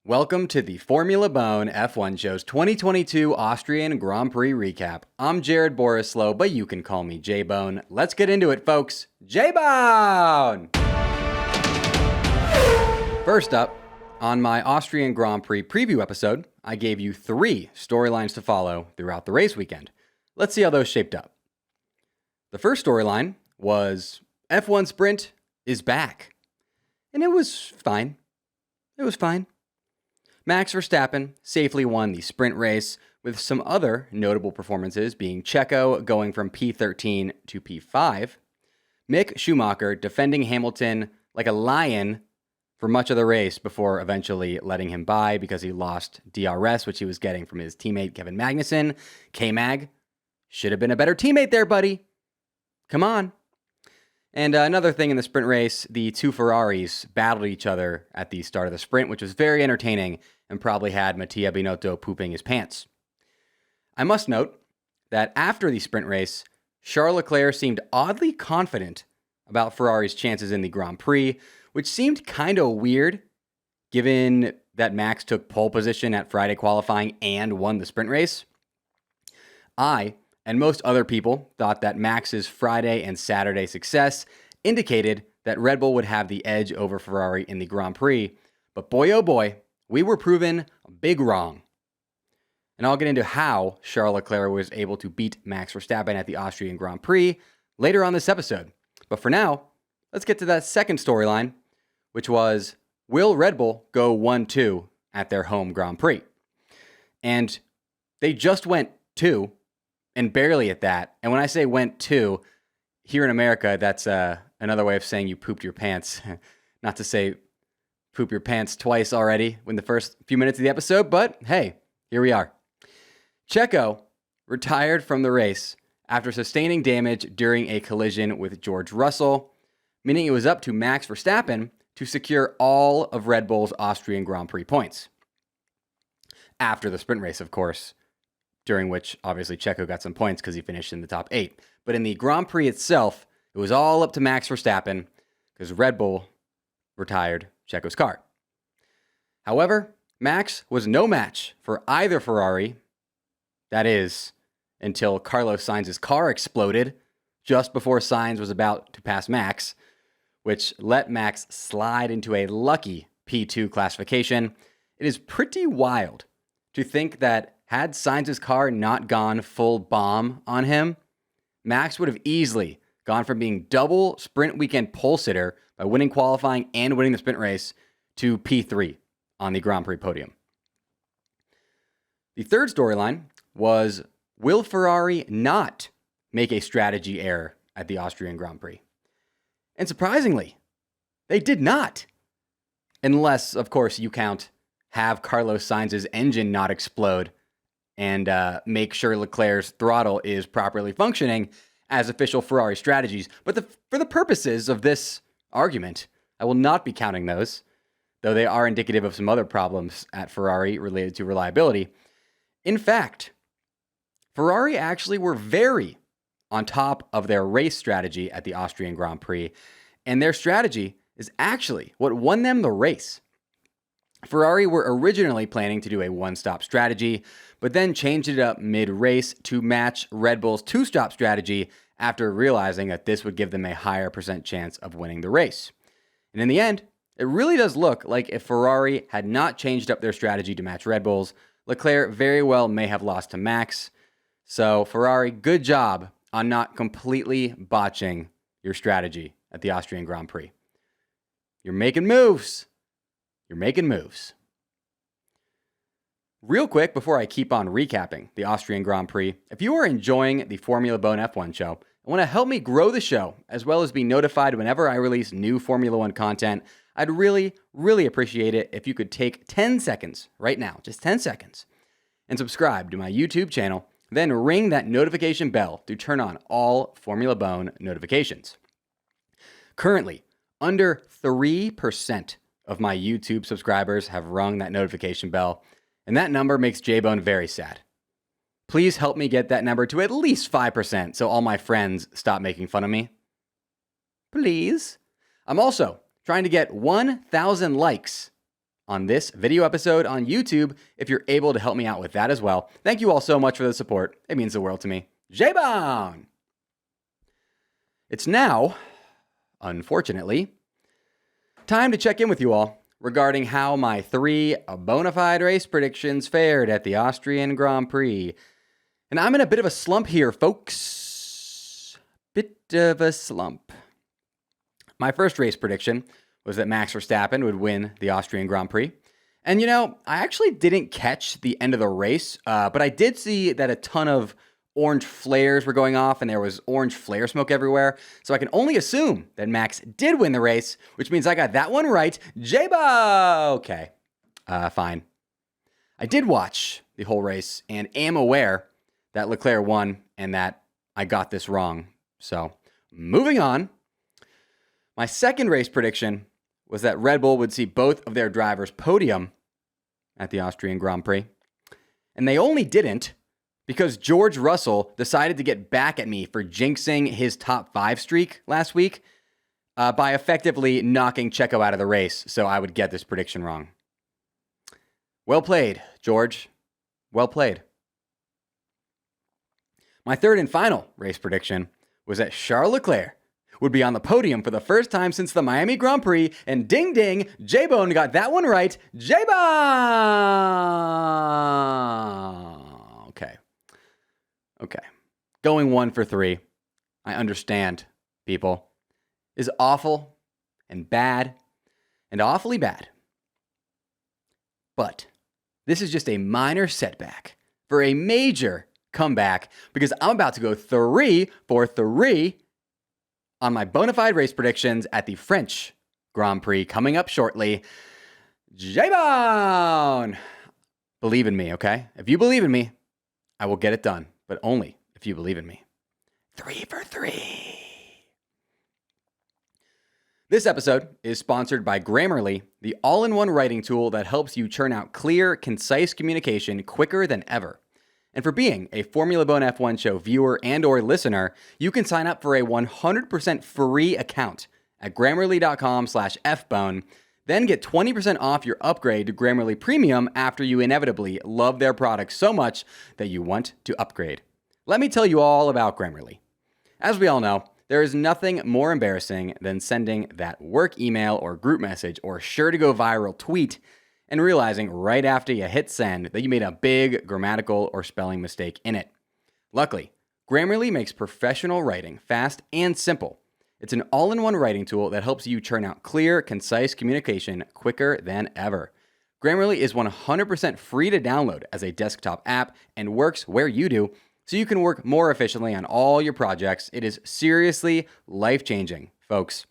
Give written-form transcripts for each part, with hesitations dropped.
Welcome to the Formula Bone F1 Show's 2022 Austrian Grand Prix Recap. I'm Jared Borislow, but you can call me J-Bone. Let's get into it, folks. J-Bone! First up, on my Austrian Grand Prix preview episode, I gave you 3 storylines to follow throughout the race weekend. Let's see how those shaped up. The first storyline was F1 Sprint is back. And it was fine. Max Verstappen safely won the sprint race, with some other notable performances being Checo going from P13 to P5, Mick Schumacher defending Hamilton like a lion for much of the race before eventually letting him by because he lost DRS, which he was getting from his teammate Kevin Magnussen. K-Mag, should have been a better teammate there, buddy. Come on. And another thing in the sprint race, the 2 Ferraris battled each other at the start of the sprint, which was very entertaining and probably had Mattia Binotto pooping his pants. I must note that after the sprint race, Charles Leclerc seemed oddly confident about Ferrari's chances in the Grand Prix, which seemed kind of weird given that Max took pole position at Friday qualifying and won the sprint race. I and most other people thought that Max's Friday and Saturday success indicated that Red Bull would have the edge over Ferrari in the Grand Prix, but boy oh boy, we were proven big wrong. And I'll get into how Charles Leclerc was able to beat Max Verstappen at the Austrian Grand Prix later on this episode. But for now, let's get to that second storyline, which was, will Red Bull go 1-2 at their home Grand Prix? And they just went 2, and barely at that. And when I say went 2, here in America, that's another way of saying you pooped your pants. Not to say poop your pants twice already in the first few minutes of the episode, but hey, here we are. Checo retired from the race after sustaining damage during a collision with George Russell, meaning it was up to Max Verstappen to secure all of Red Bull's Austrian Grand Prix points. After the sprint race, of course, during which obviously Checo got some points because he finished in the top 8. But in the Grand Prix itself, it was all up to Max Verstappen because Red Bull retired Checo's car. However, Max was no match for either Ferrari. That is, until Carlos Sainz's car exploded just before Sainz was about to pass Max, which let Max slide into a lucky P2 classification. It is pretty wild to think that had Sainz's car not gone full bomb on him, Max would have easily gone from being double sprint weekend pole sitter by winning qualifying and winning the sprint race to P3 on the Grand Prix podium. The third storyline was, will Ferrari not make a strategy error at the Austrian Grand Prix? And surprisingly, they did not. Unless, of course, you count have Carlos Sainz's engine not explode and make sure Leclerc's throttle is properly functioning as official Ferrari strategies. But for the purposes of this argument, I will not be counting those, though they are indicative of some other problems at Ferrari related to reliability. In fact, Ferrari actually were very on top of their race strategy at the Austrian Grand Prix, and their strategy is actually what won them the race. Ferrari were originally planning to do a one-stop strategy, but then changed it up mid-race to match Red Bull's two-stop strategy after realizing that this would give them a higher % chance of winning the race. And in the end, it really does look like if Ferrari had not changed up their strategy to match Red Bull's, Leclerc very well may have lost to Max. So Ferrari, good job on not completely botching your strategy at the Austrian Grand Prix. You're making moves. Real quick, before I keep on recapping the Austrian Grand Prix, if you are enjoying the Formula Bone F1 show and want to help me grow the show, as well as be notified whenever I release new Formula 1 content, I'd really, really appreciate it if you could take 10 seconds right now, just 10 seconds, and subscribe to my YouTube channel, then ring that notification bell to turn on all Formula Bone notifications. Currently, under 3% of my YouTube subscribers have rung that notification bell, and that number makes J-Bone very sad. Please help me get that number to at least 5% so all my friends stop making fun of me. Please. I'm also trying to get 1,000 likes on this video episode on YouTube if you're able to help me out with that as well. Thank you all so much for the support. It means the world to me. FBONE! It's now, unfortunately, time to check in with you all regarding how my 3 bona fide race predictions fared at the Austrian Grand Prix. And I'm in a bit of a slump here, folks. Bit of a slump. My first race prediction was that Max Verstappen would win the Austrian Grand Prix. And I actually didn't catch the end of the race, but I did see that a ton of orange flares were going off and there was orange flare smoke everywhere. So I can only assume that Max did win the race, which means I got that one right. J-Bo! Okay, fine. I did watch the whole race and am aware that Leclerc won and that I got this wrong. So moving on. My second race prediction was that Red Bull would see both of their drivers podium at the Austrian Grand Prix. And they only didn't because George Russell decided to get back at me for jinxing his top 5 streak last week by effectively knocking Checo out of the race, so I would get this prediction wrong. Well played, George. Well played. My third and final race prediction was that Charles Leclerc would be on the podium for the first time since the Miami Grand Prix, and ding ding, J-Bone got that one right. J-Bone! Okay. Going 1 for 3. I understand, people. Is awful and bad and awfully bad. But this is just a minor setback for a major comeback because I'm about to go 3 for 3 on my bona fide race predictions at the French Grand Prix coming up shortly. J-Bone! Believe in me, okay? If you believe in me, I will get it done, but only if you believe in me. 3 for 3. This episode is sponsored by Grammarly, the all-in-one writing tool that helps you churn out clear, concise communication quicker than ever. And for being a Formula BONE F1 show viewer and or listener, you can sign up for a 100% free account at Grammarly.com/FBONE, then get 20% off your upgrade to Grammarly Premium after you inevitably love their product so much that you want to upgrade. Let me tell you all about Grammarly. As we all know, there is nothing more embarrassing than sending that work email or group message or sure-to-go-viral tweet and realizing right after you hit send that you made a big grammatical or spelling mistake in it. Luckily, Grammarly makes professional writing fast and simple. It's an all-in-one writing tool that helps you churn out clear, concise communication quicker than ever. Grammarly is 100% free to download as a desktop app and works where you do, so you can work more efficiently on all your projects. It is seriously life-changing, folks.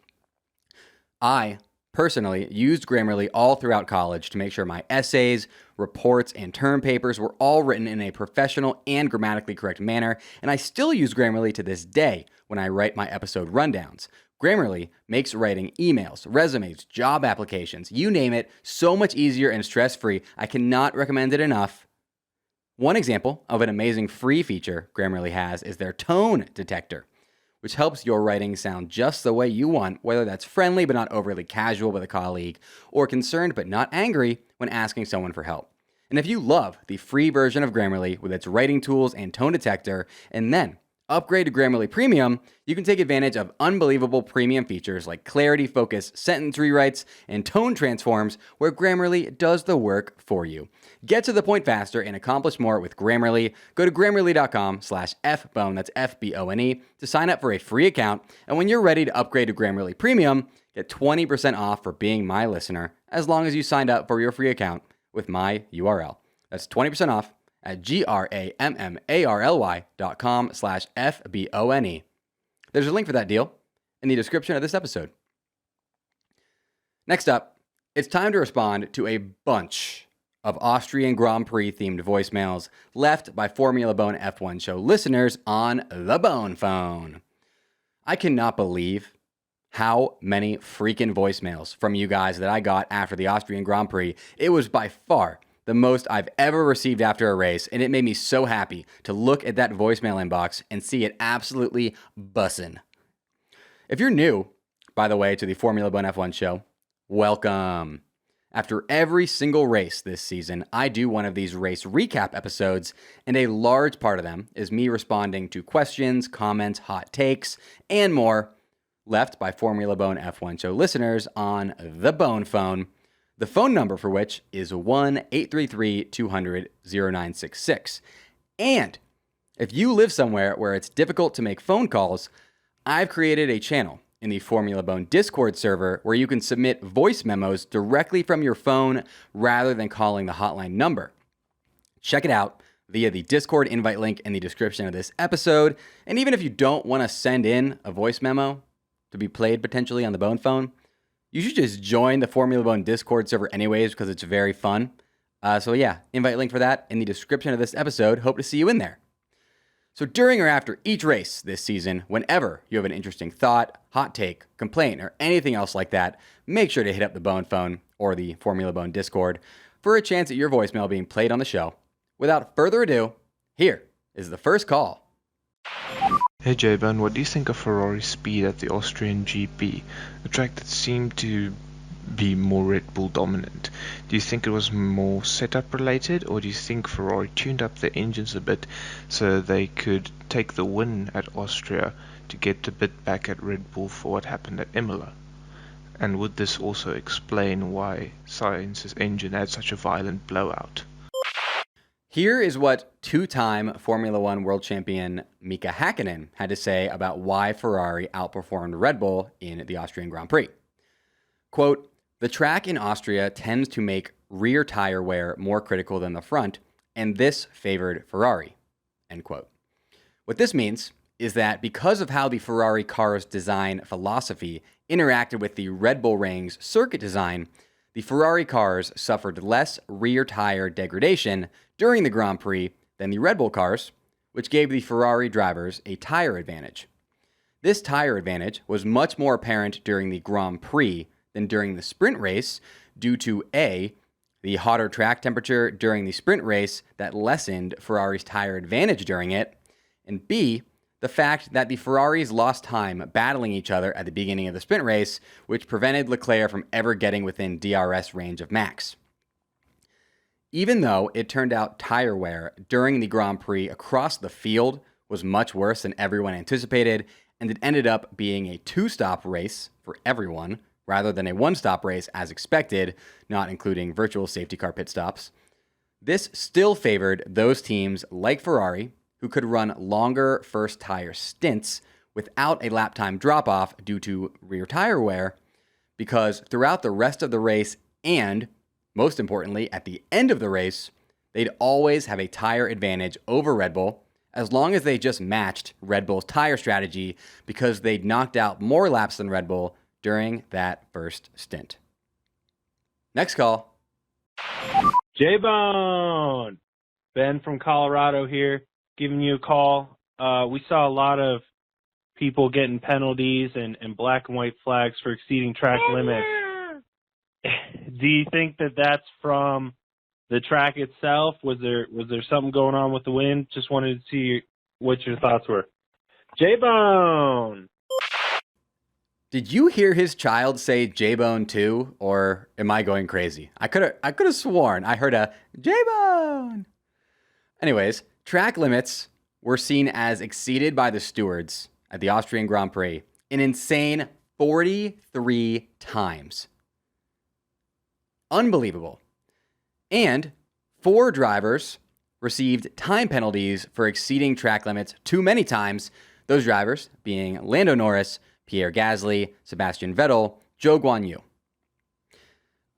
I personally used Grammarly all throughout college to make sure my essays, reports, and term papers were all written in a professional and grammatically correct manner, and I still use Grammarly to this day when I write my episode rundowns. Grammarly makes writing emails, resumes, job applications, you name it, so much easier and stress-free. I cannot recommend it enough. One example of an amazing free feature Grammarly has is their tone detector, which helps your writing sound just the way you want, whether that's friendly but not overly casual with a colleague, or concerned but not angry when asking someone for help. And if you love the free version of Grammarly with its writing tools and tone detector, and then upgrade to Grammarly Premium, you can take advantage of unbelievable premium features like clarity focus, sentence rewrites, and tone transforms where Grammarly does the work for you. Get to the point faster and accomplish more with Grammarly. Go to Grammarly.com/FBONE, that's FBONE, to sign up for a free account. And when you're ready to upgrade to Grammarly Premium, get 20% off for being my listener, as long as you signed up for your free account with my URL. That's 20% off at Grammarly.com/FBONE. There's a link for that deal in the description of this episode. Next up, it's time to respond to a bunch of Austrian Grand Prix themed voicemails left by Formula BONE F1 show listeners on the Bone phone. I cannot believe how many freaking voicemails from you guys that I got after the Austrian Grand Prix. It was by far the most I've ever received after a race, and it made me so happy to look at that voicemail inbox and see it absolutely bussin'. If you're new, by the way, to the Formula BONE F1 show, welcome. After every single race this season, I do one of these race recap episodes, and a large part of them is me responding to questions, comments, hot takes, and more left by Formula Bone F1 show listeners on the Bone phone, the phone number for which is 1-833-200-0966. And if you live somewhere where it's difficult to make phone calls, I've created a channel in the Formula Bone Discord server where you can submit voice memos directly from your phone rather than calling the hotline number. Check it out via the Discord invite link in the description of this episode. And even if you don't want to send in a voice memo to be played potentially on the Bone phone, you should just join the Formula Bone Discord server anyways because it's very fun. So yeah, invite link for that in the description of this episode. Hope to see you in there. So during or after each race this season, whenever you have an interesting thought, hot take, complaint, or anything else like that, make sure to hit up the Bone phone or the Formula Bone Discord for a chance at your voicemail being played on the show. Without further ado, here is the first call. Hey J-Bone, what do you think of Ferrari's speed at the Austrian GP, a track that seemed to be more Red Bull dominant? Do you think it was more setup related, or do you think Ferrari tuned up their engines a bit so they could take the win at Austria to get a bit back at Red Bull for what happened at Imola? And would this also explain why Sainz's engine had such a violent blowout? Here is what two-time Formula One world champion Mika Häkkinen had to say about why Ferrari outperformed Red Bull in the Austrian Grand Prix. Quote, "The track in Austria tends to make rear tire wear more critical than the front, and this favored Ferrari." End quote. What this means is that because of how the Ferrari car's design philosophy interacted with the Red Bull Ring's circuit design, the Ferrari cars suffered less rear tire degradation during the Grand Prix than the Red Bull cars, which gave the Ferrari drivers a tire advantage. This tire advantage was much more apparent during the Grand Prix than during the sprint race due to A, the hotter track temperature during the sprint race that lessened Ferrari's tire advantage during it, and B, the fact that the Ferraris lost time battling each other at the beginning of the sprint race, which prevented Leclerc from ever getting within DRS range of Max. Even though it turned out tire wear during the Grand Prix across the field was much worse than everyone anticipated, and it ended up being a two-stop race for everyone rather than a one-stop race as expected, not including virtual safety car pit stops, this still favored those teams like Ferrari who could run longer first tire stints without a lap time drop-off due to rear tire wear, because throughout the rest of the race and, most importantly, at the end of the race, they'd always have a tire advantage over Red Bull as long as they just matched Red Bull's tire strategy because they'd knocked out more laps than Red Bull during that first stint. Next call. J-Bone! Ben from Colorado here, giving you a call. We saw a lot of people getting penalties and black and white flags for exceeding track limits. Do you think that that's from the track itself? Was there something going on with the wind? Just wanted to see what your thoughts were. J-Bone! Did you hear his child say J-Bone too, or am I going crazy? I could have sworn I heard a J-Bone. Anyways, track limits were seen as exceeded by the stewards at the Austrian Grand Prix an insane 43 times. Unbelievable. And 4 drivers received time penalties for exceeding track limits too many times, those drivers being Lando Norris, Pierre Gasly, Sebastian Vettel, Zhou Guanyu.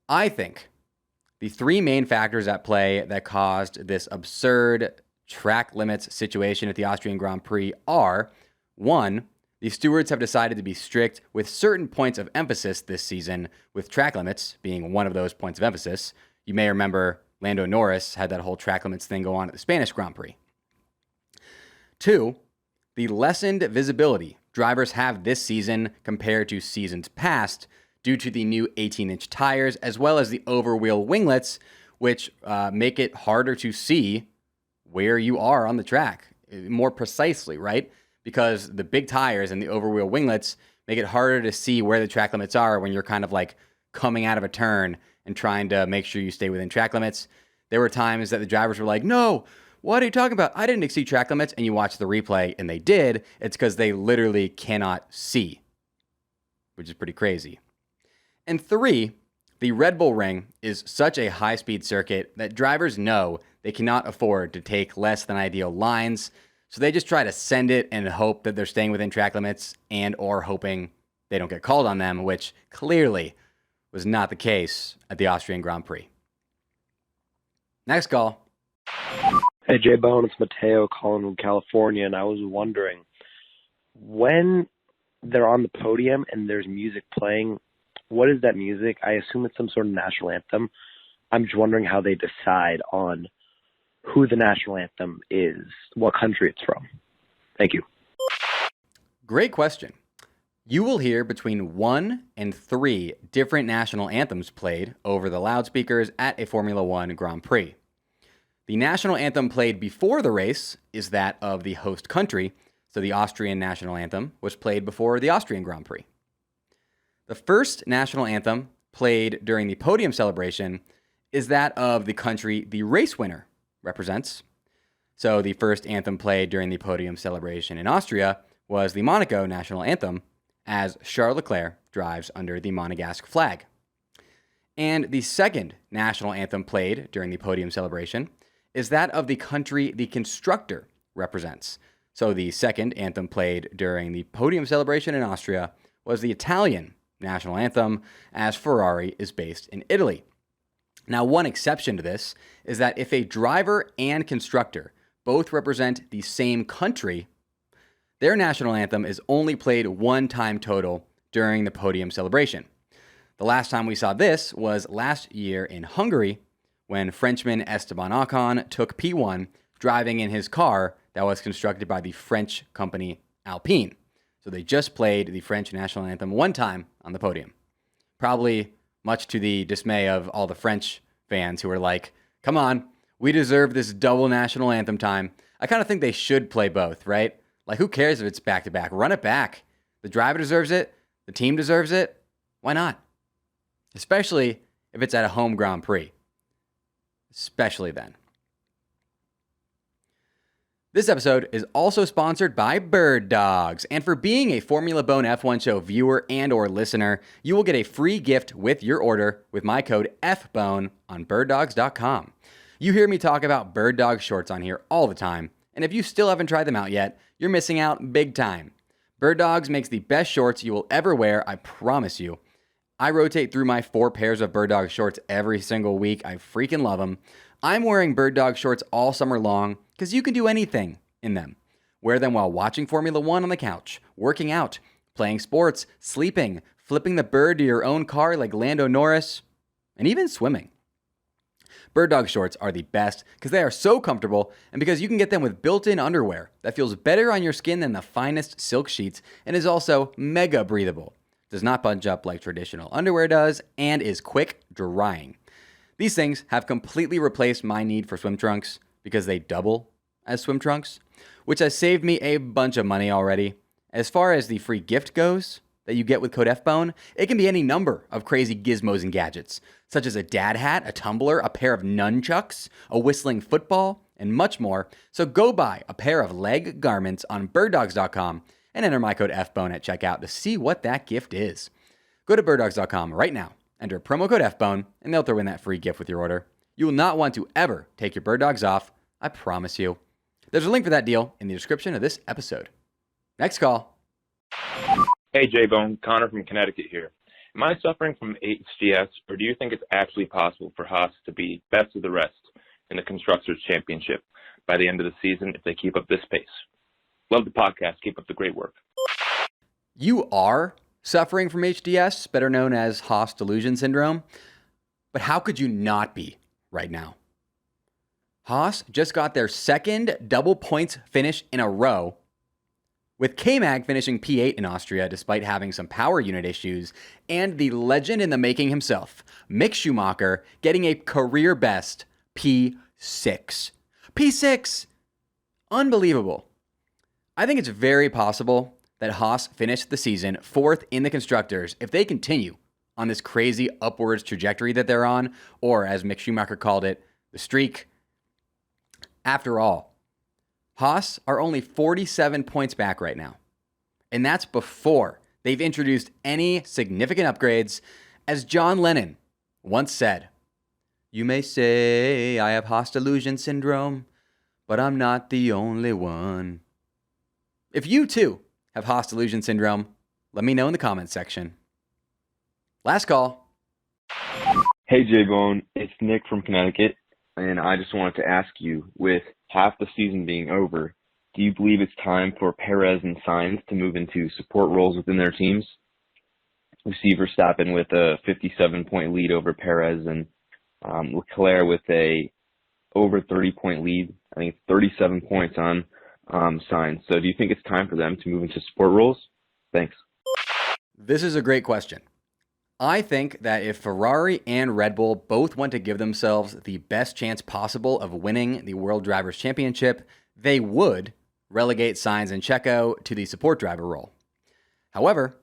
I think the 3 main factors at play that caused this absurd track limits situation at the Austrian Grand Prix are, 1, the stewards have decided to be strict with certain points of emphasis this season, with track limits being one of those points of emphasis. You may remember Lando Norris had that whole track limits thing go on at the Spanish Grand Prix. 2, the lessened visibility drivers have this season compared to seasons past due to the new 18-inch tires, as well as the overwheel winglets, which make it harder to see where you are on the track more precisely, right? Because the big tires and the overwheel winglets make it harder to see where the track limits are when you're kind of like coming out of a turn and trying to make sure you stay within track limits. There were times that the drivers were like, no, what are you talking about? I didn't exceed track limits. And you watch the replay and they did. It's because they literally cannot see, which is pretty crazy. And 3, the Red Bull Ring is such a high-speed circuit that drivers know they cannot afford to take less than ideal lines, so they just try to send it and hope that they're staying within track limits and or hoping they don't get called on them, which clearly was not the case at the Austrian Grand Prix. Next call. Hey, J-Bone, it's Mateo calling from California, and I was wondering, when they're on the podium and there's music playing, what is that music? I assume it's some sort of national anthem. I'm just wondering how they decide on who the national anthem is, what country it's from. Thank you. Great question. You will hear between 1 and 3 different national anthems played over the loudspeakers at a Formula One Grand Prix. The national anthem played before the race is that of the host country, so the Austrian national anthem was played before the Austrian Grand Prix. The first national anthem played during the podium celebration is that of the country the race winner represents. So the first anthem played during the podium celebration in Austria was the Monaco national anthem, as Charles Leclerc drives under the Monegasque flag. And the second national anthem played during the podium celebration is that of the country the constructor represents. So the second anthem played during the podium celebration in Austria was the Italian national anthem, as Ferrari is based in Italy. Now, one exception to this is that if a driver and constructor both represent the same country, their national anthem is only played one time total during the podium celebration. The last time we saw this was last year in Hungary, when Frenchman Esteban Ocon took P1 driving in his car that was constructed by the French company Alpine. So they just played the French national anthem one time on the podium. Probably much to the dismay of all the French fans who were like, come on, we deserve this double national anthem time. I kind of think they should play both, right? Like, who cares if it's back-to-back? Run it back. The driver deserves it. The team deserves it. Why not? Especially if it's at a home Grand Prix. Especially then. This episode is also sponsored by Birddogs, and for being a Formula BONE F1 Show viewer and or listener, you will get a free gift with your order with my code FBONE on birddogs.com. You hear me talk about Birddog shorts on here all the time, and if you still haven't tried them out yet, you're missing out big time. Birddogs makes the best shorts you will ever wear, I promise you. I rotate through my 4 pairs of Birddog shorts every single week. I freaking love them. I'm wearing Birddog shorts all summer long because you can do anything in them. Wear them while watching Formula One on the couch, working out, playing sports, sleeping, flipping the bird to your own car like Lando Norris, and even swimming. Birddog shorts are the best because they are so comfortable and because you can get them with built-in underwear that feels better on your skin than the finest silk sheets and is also mega breathable. Does not bunch up like traditional underwear does and is quick drying. These things have completely replaced my need for swim trunks because they double as swim trunks, which has saved me a bunch of money already. As far as the free gift goes that you get with code FBONE, it can be any number of crazy gizmos and gadgets, such as a dad hat, a tumbler, a pair of nunchucks, a whistling football, and much more. So go buy a pair of leg garments on birddogs.com and enter my code FBONE at checkout to see what that gift is. Go to birddogs.com right now, enter promo code FBONE, and they'll throw in that free gift with your order. You will not want to ever take your bird dogs off, I promise you. There's a link for that deal in the description of this episode. Next call. Hey, J-Bone, Connor from Connecticut here. Am I suffering from HGS, or do you think it's actually possible for Haas to be best of the rest in the Constructors' Championship by the end of the season if they keep up this pace? Love the podcast. Keep up the great work. You are suffering from HDS, better known as Haas delusion syndrome, but how could you not be right now? Haas just got their second double points finish in a row, with K-Mag finishing P8 in Austria despite having some power unit issues, and the legend in the making himself, Mick Schumacher, getting a career best P6. P6! Unbelievable. I think it's very possible that Haas finished the season 4th in the Constructors if they continue on this crazy upwards trajectory that they're on, or as Mick Schumacher called it, the streak. After all, Haas are only 47 points back right now. And that's before they've introduced any significant upgrades. As John Lennon once said, "You may say I have Haas delusion syndrome, but I'm not the only one." If you too have Haas delusion syndrome, let me know in the comments section. Last call. Hey J-Bone, it's Nick from Connecticut, and I just wanted to ask you, with half the season being over, do you believe it's time for Perez and Sainz to move into support roles within their teams? We see Verstappen with a 57-point lead over Perez, and Leclerc with a over 30-point lead. I think 37 points on Sainz. So do you think it's time for them to move into support roles? Thanks. This is a great question. I think that if Ferrari and Red Bull both want to give themselves the best chance possible of winning the World Drivers' Championship, they would relegate Sainz and Checo to the support driver role. However,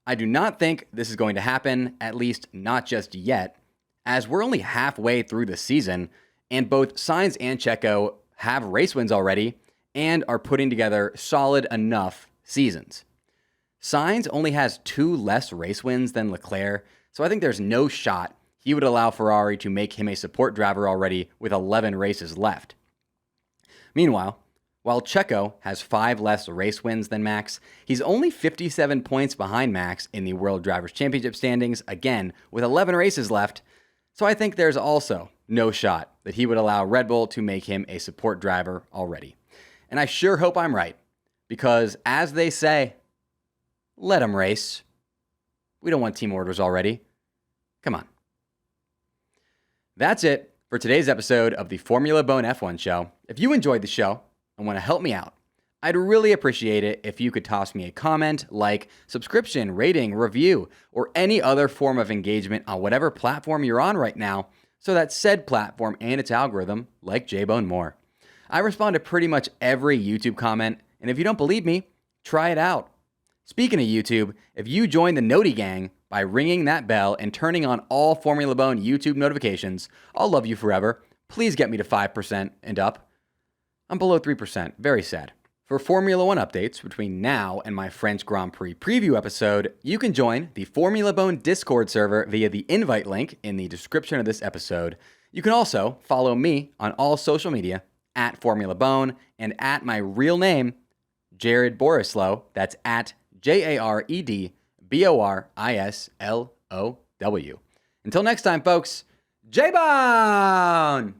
I do not think this is going to happen, at least not just yet, as we're only halfway through the season, and both Sainz and Checo have race wins already and are putting together solid enough seasons. Sainz only has 2 less race wins than Leclerc, so I think there's no shot he would allow Ferrari to make him a support driver already with 11 races left. Meanwhile, while Checo has 5 less race wins than Max, he's only 57 points behind Max in the World Drivers' Championship standings, again, with 11 races left, so I think there's also no shot that he would allow Red Bull to make him a support driver already. And I sure hope I'm right, because as they say, let him race. We don't want team orders already. Come on. That's it for today's episode of the Formula BONE F1 show. If you enjoyed the show and want to help me out, I'd really appreciate it if you could toss me a comment, like, subscription, rating, review, or any other form of engagement on whatever platform you're on right now, so that said platform and its algorithm like J-Bone more. I respond to pretty much every YouTube comment, and if you don't believe me, try it out. Speaking of YouTube, if you join the Noti Gang by ringing that bell and turning on all Formula BONE YouTube notifications, I'll love you forever. Please get me to 5% and up. I'm below 3%, very sad. For Formula 1 updates between now and my French Grand Prix preview episode, you can join the Formula BONE Discord server via the invite link in the description of this episode. You can also follow me on all social media at Formula BONE and at my real name, Jared Borislow. That's at JaredBorislow. Until next time, folks, J-Bone!